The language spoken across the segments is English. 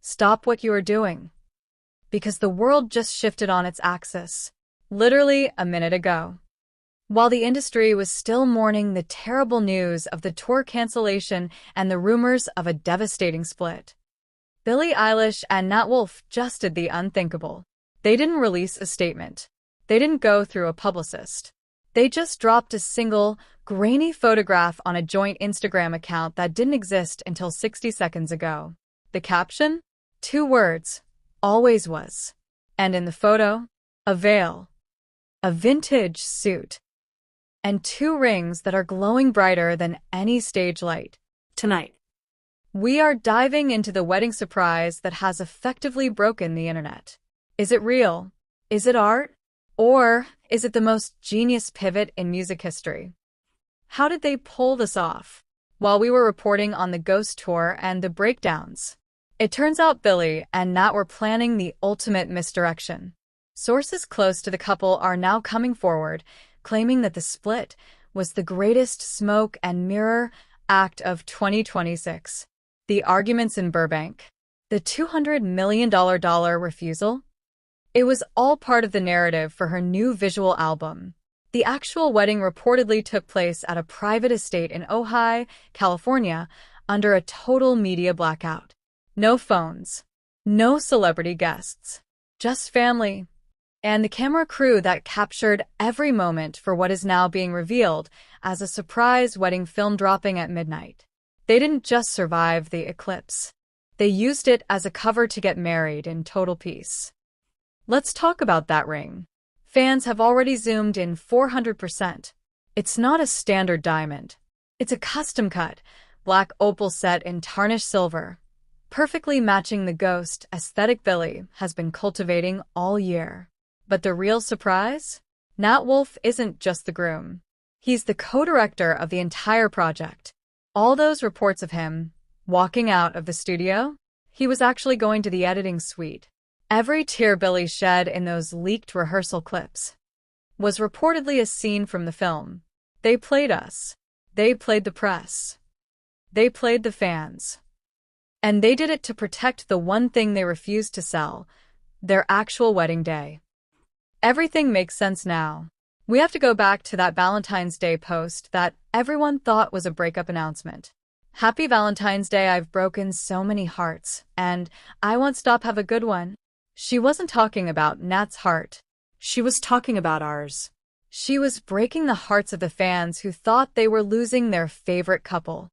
Stop what you are doing. Because the world just shifted on its axis. Literally a minute ago. While the industry was still mourning the terrible news of the tour cancellation and the rumors of a devastating split, Billie Eilish and Nat Wolff just did the unthinkable. They didn't release a statement. They didn't go through a publicist. They just dropped a single, grainy photograph on a joint Instagram account that didn't exist until 60 seconds ago. The caption? 2 words. Always was. And in the photo, a veil. A vintage suit. And 2 rings that are glowing brighter than any stage light. Tonight, We are diving into the wedding surprise that has effectively broken the internet. Is it real? Is it art? Or is it the most genius pivot in music history? How did they pull this off? While we were reporting on the ghost tour and the breakdowns, it turns out Billie and Nat were planning the ultimate misdirection. Sources close to the couple are now coming forward, claiming that the split was the greatest smoke and mirror act of 2026. The arguments in Burbank, the $200 million refusal, it was all part of the narrative for her new visual album. The actual wedding reportedly took place at a private estate in Ojai, California, under a total media blackout. No phones, no celebrity guests, just family, and the camera crew that captured every moment for what is now being revealed as a surprise wedding film dropping at midnight. They didn't just survive the eclipse. They used it as a cover to get married in total peace. Let's talk about that ring. Fans have already zoomed in 400%. It's not a standard diamond. It's a custom-cut, black opal set in tarnished silver, perfectly matching the ghost aesthetic Billie has been cultivating all year. But the real surprise? Nat Wolff isn't just the groom. He's the co-director of the entire project. All those reports of him walking out of the studio, he was actually going to the editing suite. Every tear Billie shed in those leaked rehearsal clips was reportedly a scene from the film. They played us. They played the press. They played the fans. And they did it to protect the one thing they refused to sell, their actual wedding day. Everything makes sense now. We have to go back to that Valentine's Day post that everyone thought was a breakup announcement. Happy Valentine's Day, I've broken so many hearts, and I won't stop, have a good one. She wasn't talking about Nat's heart. she was talking about ours. She was breaking the hearts of the fans who thought they were losing their favorite couple,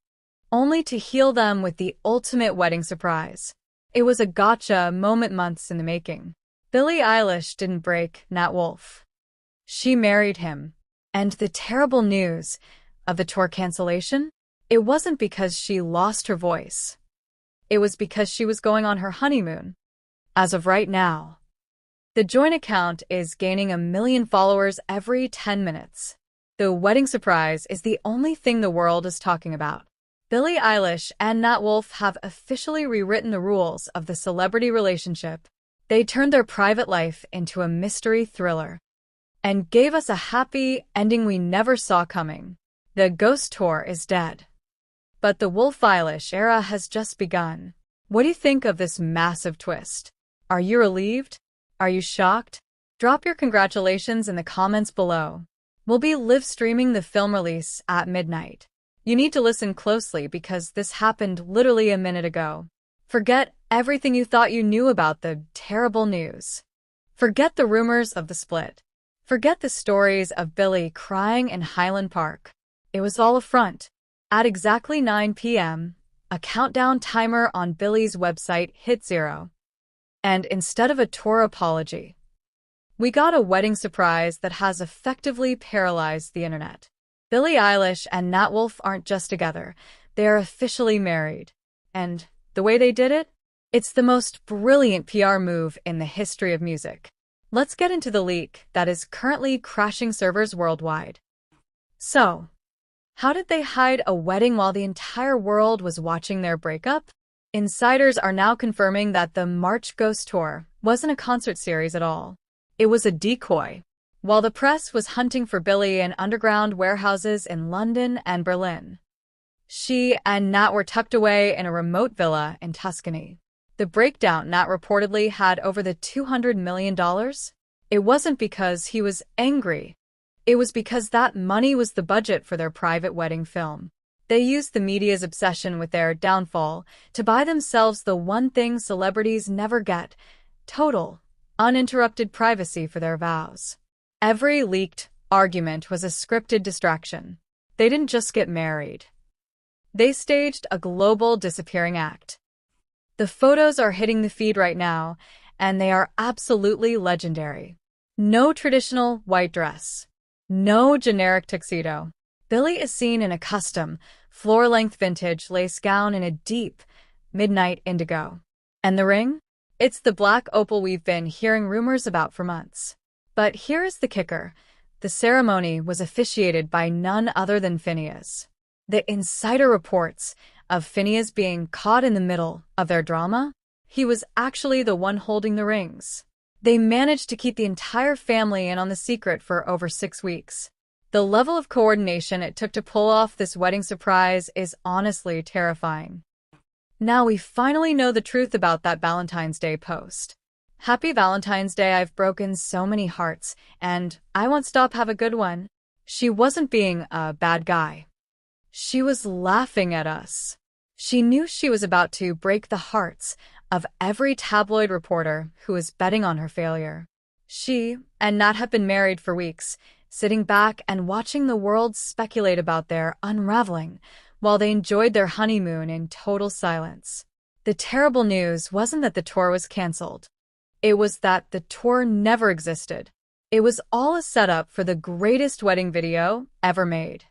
only to heal them with the ultimate wedding surprise. It was a gotcha moment months in the making. Billie Eilish didn't break Nat Wolff. She married him. And the terrible news of the tour cancellation? It wasn't because she lost her voice. It was because she was going on her honeymoon. As of right now, the joint account is gaining 1 million followers every 10 minutes. The wedding surprise is the only thing the world is talking about. Billie Eilish and Nat Wolff have officially rewritten the rules of the celebrity relationship. They turned their private life into a mystery thriller and gave us a happy ending we never saw coming. The ghost tour is dead, but the Wolff-Eilish era has just begun. What do you think of this massive twist? Are you relieved? Are you shocked? Drop your congratulations in the comments below. We'll be live streaming the film release at midnight. You need to listen closely because this happened literally a minute ago. Forget everything you thought you knew about the terrible news. Forget the rumors of the split. Forget the stories of Billie crying in Highland Park. It was all a front. At exactly 9 p.m., a countdown timer on Billie's website hit 0. And instead of a tour apology, we got a wedding surprise that has effectively paralyzed the internet. Billie Eilish and Nat Wolff aren't just together, they are officially married. And the way they did it? It's the most brilliant PR move in the history of music. Let's get into the leak that is currently crashing servers worldwide. So, how did they hide a wedding while the entire world was watching their breakup? Insiders are now confirming that the March Ghost Tour wasn't a concert series at all. It was a decoy. While the press was hunting for Billie in underground warehouses in London and Berlin, she and Nat were tucked away in a remote villa in Tuscany. The breakdown Nat reportedly had over the $200 million. It wasn't because he was angry. It was because that money was the budget for their private wedding film. They used the media's obsession with their downfall to buy themselves the one thing celebrities never get: total, uninterrupted privacy for their vows. Every leaked argument was a scripted distraction. They didn't just get married. They staged a global disappearing act. The photos are hitting the feed right now, and they are absolutely legendary. No traditional white dress. No generic tuxedo. Billie is seen in a custom, floor-length vintage lace gown in a deep, midnight indigo. And the ring? It's the black opal we've been hearing rumors about for months. But here is the kicker. The ceremony was officiated by none other than Phineas. The insider reports of Phineas being caught in the middle of their drama? He was actually the one holding the rings. They managed to keep the entire family in on the secret for over 6 weeks. The level of coordination it took to pull off this wedding surprise is honestly terrifying. Now we finally know the truth about that Valentine's Day post. Happy Valentine's Day, I've broken so many hearts, and I won't stop, have a good one. She wasn't being a bad guy. She was laughing at us. She knew she was about to break the hearts of every tabloid reporter who was betting on her failure. She and Nat have been married for weeks, sitting back and watching the world speculate about their unraveling while they enjoyed their honeymoon in total silence. The terrible news wasn't that the tour was canceled. It was that the tour never existed. It was all a setup for the greatest wedding video ever made.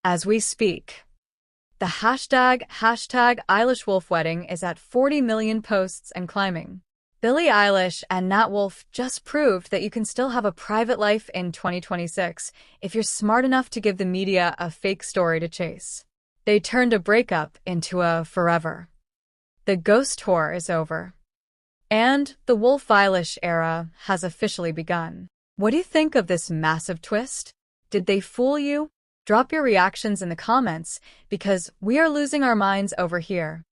As we speak, the hashtag #EilishWolfWedding is at 40 million posts and climbing. Billie Eilish and Nat Wolff just proved that you can still have a private life in 2026 if you're smart enough to give the media a fake story to chase. They turned a breakup into a forever. The ghost tour is over. And the Wolff-Eilish era has officially begun. What do you think of this massive twist? Did they fool you? Drop your reactions in the comments, because we are losing our minds over here.